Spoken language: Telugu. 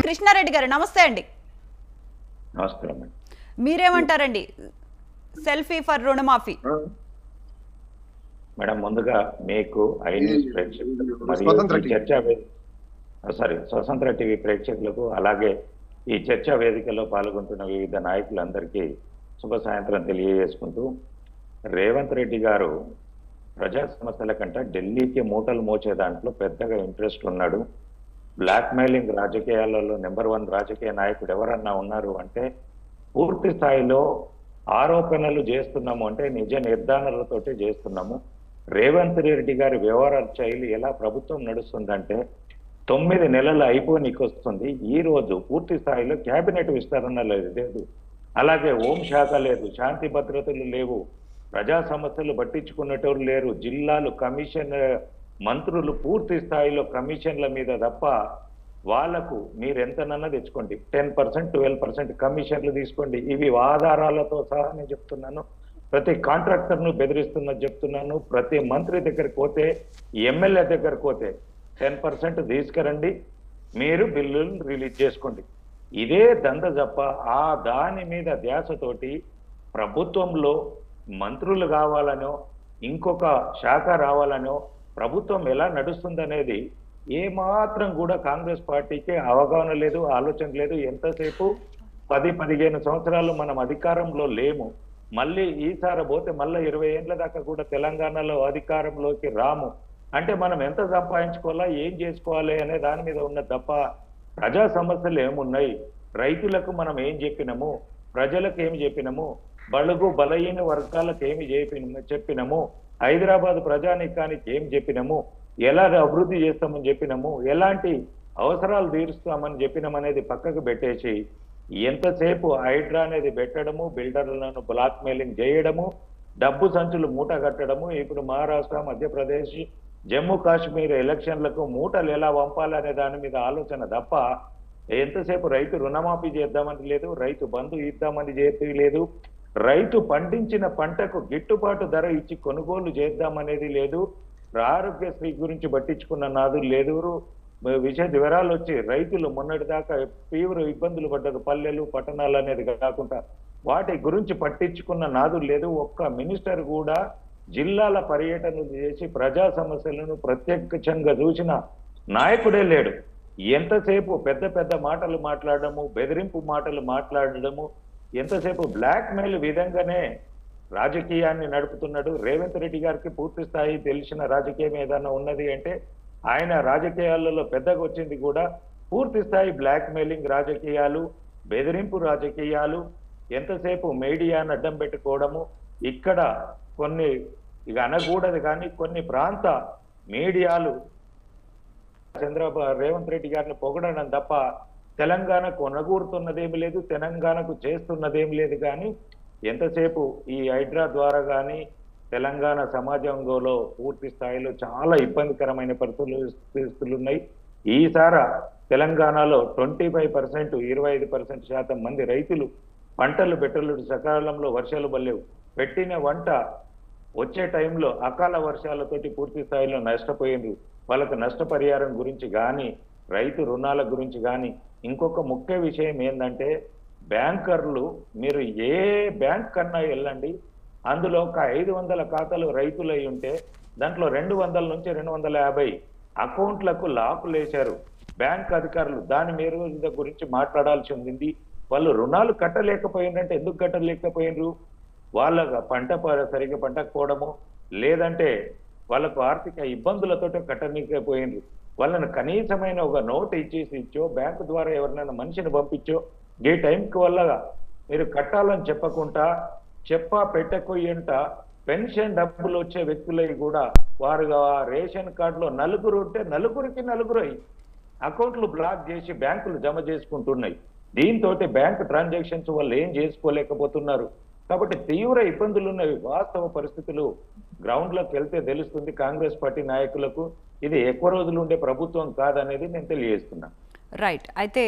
కృష్ణారెడ్డి గారు నమస్తే అండి. నమస్కారం. మీరేమంటారండి సెల్ఫీ ఫర్ రుణమాఫీ? మేడం, ముందుగా మీకు ఐన్యూస్ ప్రేక్షకులకు మరియు స్వతంత్ర టీవీ ప్రేక్షకులకు అలాగే ఈ చర్చా వేదికలో పాల్గొంటున్న వివిధ నాయకులందరికీ శుభ సాయంత్రం తెలియజేసుకుంటూ, రేవంత్ రెడ్డి గారు ప్రజా సమస్యల కంటే ఢిల్లీకి మూటలు మోచే దాంట్లో పెద్దగా ఇంట్రెస్ట్ ఉన్నాడు. బ్లాక్ మెయిలింగ్ రాజకీయాలలో నెంబర్ 1 రాజకీయ నాయకుడు ఎవరన్నా ఉన్నారు అంటే పూర్తి స్థాయిలో ఆరోపణలు చేస్తున్నాము అంటే నిజ నిర్ధారణలతోటి చేస్తున్నాము. రేవంత్ రెడ్డి గారి వ్యవహార శైలి ఎలా ప్రభుత్వం నడుస్తుందంటే 9 నెలలు అయిపోనికి వస్తుంది. ఈ రోజు పూర్తి స్థాయిలో కేబినెట్ విస్తరణ లేదు, అలాగే హోం శాఖ లేదు, శాంతి భద్రతలు లేవు, ప్రజా సమస్యలు పట్టించుకునేటోరు లేరు, జిల్లాలు కమిషన్ మంత్రులు పూర్తి స్థాయిలో కమిషన్ల మీద తప్ప వాళ్లకు మీరు ఎంతనన్నా తెచ్చుకోండి 10% 12% కమిషన్లు తీసుకోండి. ఇవి ఆధారాలతో సహా నేను చెప్తున్నాను. ప్రతి కాంట్రాక్టర్ను బెదిరిస్తున్నది చెప్తున్నాను. ప్రతి మంత్రి దగ్గరికి పోతే, ఎమ్మెల్యే దగ్గరకు పోతే 10% తీసుకురండి, మీరు బిల్లులు రిలీజ్ చేసుకోండి. ఇదే దంద తప్ప ఆ దాని మీద ధ్యాసతోటి ప్రభుత్వంలో మంత్రులు కావాలనో ఇంకొక శాఖ రావాలనో ప్రభుత్వం ఎలా నడుస్తుందనేది ఏమాత్రం కూడా కాంగ్రెస్ పార్టీకి అవగాహన లేదు, ఆలోచన లేదు. ఎంతసేపు 10-15 సంవత్సరాలు మనం అధికారంలో లేము, మళ్ళీ ఈసారి పోతే మళ్ళీ 20 ఏళ్ల దాకా కూడా తెలంగాణలో అధికారంలోకి రాము అంటే మనం ఎంత సంపాదించుకోవాలా, ఏం చేసుకోవాలి అనే దాని మీద ఉన్న తప్ప ప్రజా సమస్యలు ఏమున్నాయి, రైతులకు మనం ఏం చెప్పినాము, ప్రజలకు ఏమి చెప్పినాము, బడుగు బలహీన వర్గాలకు ఏమి చెప్పినాము, హైదరాబాద్ ప్రజానీకానికి ఏం చెప్పినాము, ఎలా అభివృద్ధి చేస్తామని చెప్పినాము, ఎలాంటి అవసరాలు తీరుస్తామని చెప్పినామనేది పక్కకు పెట్టేసి ఎంతసేపు హైడ్రా అనేది పెట్టడము, బిల్డర్లను బ్లాక్ మెయిలింగ్ చేయడము, డబ్బు సంచులు మూట కట్టడము. ఇప్పుడు మహారాష్ట్ర, మధ్యప్రదేశ్, జమ్మూ కాశ్మీర్ ఎలక్షన్లకు మూటలు ఎలా పంపాలనే దాని మీద ఆలోచన తప్ప ఎంతసేపు రైతు రుణమాఫీ చేద్దామని లేదు, రైతు బంధు ఇద్దామని చెప్పి లేదు, రైతు పండించిన పంటకు గిట్టుబాటు ధర ఇచ్చి కొనుగోలు చేద్దామనేది లేదు, ఆరోగ్యశ్రీ గురించి పట్టించుకున్న నాదులు లేదు. విషయ వివరాలు వచ్చి రైతులు మొన్నటి దాకా తీవ్ర ఇబ్బందులు పడ్డారు, పల్లెలు పట్టణాలు అనేది కాకుండా వాటి గురించి పట్టించుకున్న నాదులు లేదు. ఒక్క మినిస్టర్ కూడా జిల్లాల పర్యటనలు చేసి ప్రజా సమస్యలను ప్రత్యక్షంగా చూసిన నాయకుడే లేడు. ఎంతసేపు పెద్ద పెద్ద మాటలు మాట్లాడడము, బెదిరింపు మాటలు మాట్లాడడము, ఎంతసేపు బ్లాక్ మెయిల్ విధంగానే రాజకీయాన్ని నడుపుతున్నాడు. రేవంత్ రెడ్డి గారికి పూర్తి స్థాయి తెలిసిన రాజకీయం ఏదైనా ఉన్నది అంటే ఆయన రాజకీయాలలో పెద్దగా వచ్చింది కూడా పూర్తి స్థాయి బ్లాక్ మెయిలింగ్ రాజకీయాలు, బెదిరింపు రాజకీయాలు, ఎంతసేపు మీడియాను అడ్డం పెట్టుకోవడము. ఇక్కడ కొన్ని ఇక అనకూడదు కానీ కొన్ని ప్రాంత మీడియాలు రేవంత్ రెడ్డి గారిని పొగడడం తప్ప తెలంగాణకు కొనగూరుతున్నదేమి లేదు, తెలంగాణకు చేస్తున్నదేమి లేదు. కానీ ఎంతసేపు ఈ హైడ్రా ద్వారా కానీ తెలంగాణ సమాజంలో పూర్తి స్థాయిలో చాలా ఇబ్బందికరమైన పరిస్థితులు ఉన్నాయి. ఈసారి తెలంగాణలో 25% 25% మంది రైతులు పంటలు పెట్టలు సకాలంలో వర్షాలు పడలేవు, పెట్టిన వంట వచ్చే టైంలో అకాల వర్షాలతోటి పూర్తి స్థాయిలో నష్టపోయింది. వాళ్ళకు నష్టపరిహారం గురించి కానీ రైతు రుణాల గురించి కానీ ఇంకొక ముఖ్య విషయం ఏంటంటే బ్యాంకర్లు, మీరు ఏ బ్యాంక్ కన్నా వెళ్ళండి, అందులో ఒక 500 ఖాతాలు రైతులు అయి ఉంటే దాంట్లో 200 నుంచి 250 అకౌంట్లకు లాకులు వేశారు బ్యాంక్ అధికారులు. దాని మీద గురించి మాట్లాడాల్సి ఉంది. వాళ్ళు రుణాలు కట్టలేకపోయిందంటే ఎందుకు కట్టలేకపోయినరు? వాళ్ళ పంట సరిగ్గా పంటకపోవడము, లేదంటే వాళ్ళకు ఆర్థిక ఇబ్బందులతో కట్టలేకపోయినరు. వాళ్ళని కనీసమైన ఒక నోట్ ఇచ్చో బ్యాంకు ద్వారా ఎవరినైనా మనిషిని పంపించో ఏ టైంకి వల్ల మీరు కట్టాలని చెప్పకుండా పెట్టకొయ్యంట పెన్షన్ డబ్బులు వచ్చే వ్యక్తులకి కూడా వారు రేషన్ కార్డులో 4 ఉంటే 4కి అకౌంట్లు బ్లాక్ చేసి బ్యాంకులు జమ చేసుకుంటున్నాయి. దీంతో బ్యాంక్ ట్రాన్సాక్షన్స్ వాళ్ళు ఏం చేసుకోలేకపోతున్నారు. కాబట్టి తీవ్ర ఇబ్బందులు ఉన్నవి. వాస్తవ పరిస్థితులు గ్రౌండ్లోకి వెళ్తే తెలుస్తుంది కాంగ్రెస్ పార్టీ నాయకులకు. ఇది ఎక్కువ రోజులు ఉండే ప్రభుత్వం కాదనేది నేను తెలియజేస్తున్నాను. రైట్. అయితే